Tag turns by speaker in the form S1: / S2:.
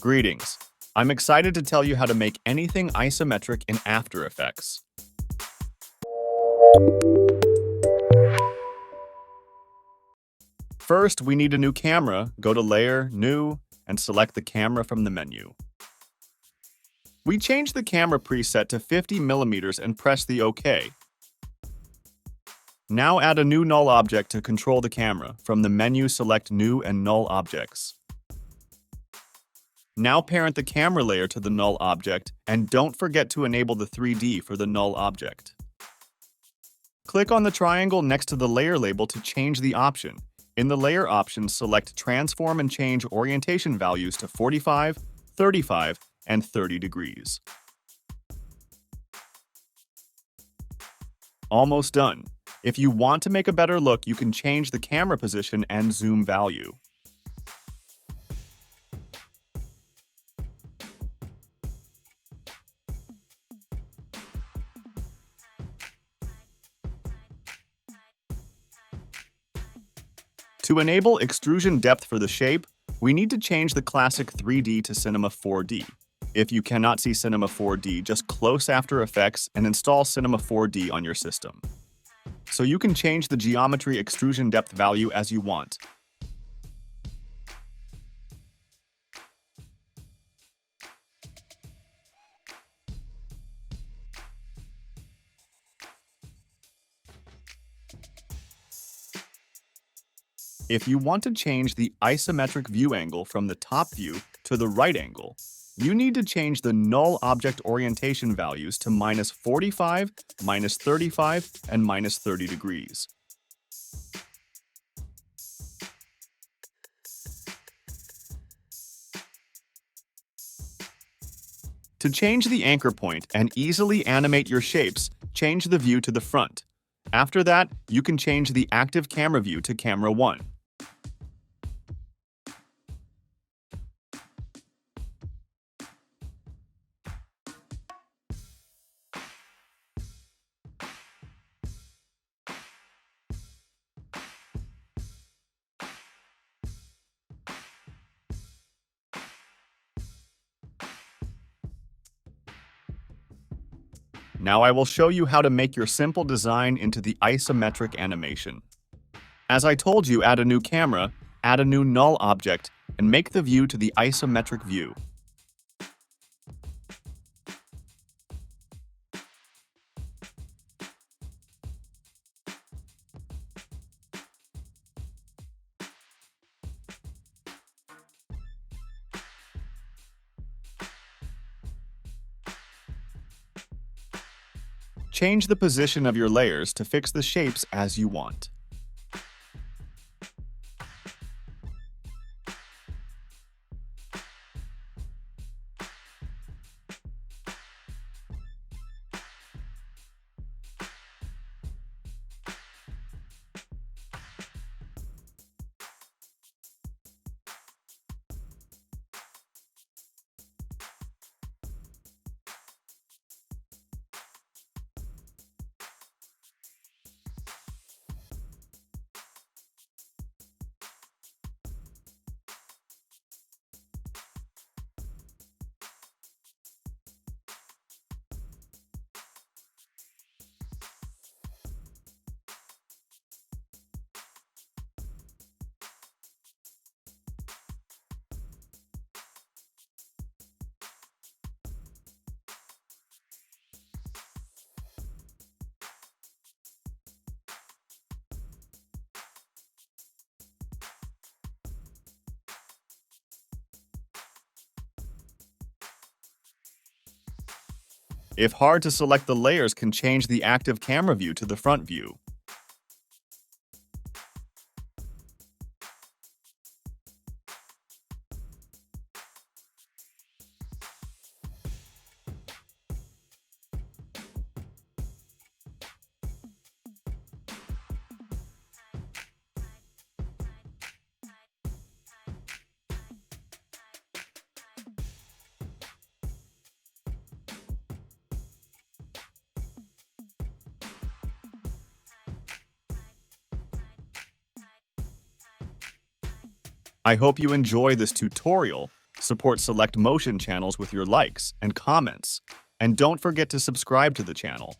S1: Greetings. I'm excited to tell you how to make anything isometric in After Effects. First, we need a new camera. Go to Layer, New, and select the camera from the menu. We change the camera preset to 50mm and press the OK. Now add a new null object to control the camera. From the menu, select New and Null Objects. Now parent the camera layer to the null object, and don't forget to enable the 3D for the null object. Click on the triangle next to the layer label to change the option. In the layer options, select Transform and change orientation values to 45, 35, and 30 degrees. Almost done. If you want to make a better look, you can change the camera position and zoom value. To enable Extrusion Depth for the shape, we need to change the classic 3D to Cinema 4D. If you cannot see Cinema 4D, just close After Effects and install Cinema 4D on your system. So you can change the geometry Extrusion Depth value as you want. If you want to change the isometric view angle from the top view to the right angle, you need to change the null object orientation values to -45, -35, and -30 degrees. To change the anchor point and easily animate your shapes, change the view to the front. After that, you can change the active camera view to camera 1. Now I will show you how to make your simple design into the isometric animation. As I told you, add a new camera, add a new null object, and make the view to the isometric view. Change the position of your layers to fix the shapes as you want. If hard to select the layers, can change the active camera view to the front view. I hope you enjoy this tutorial. Support select motion channels with your likes and comments. And don't forget to subscribe to the channel.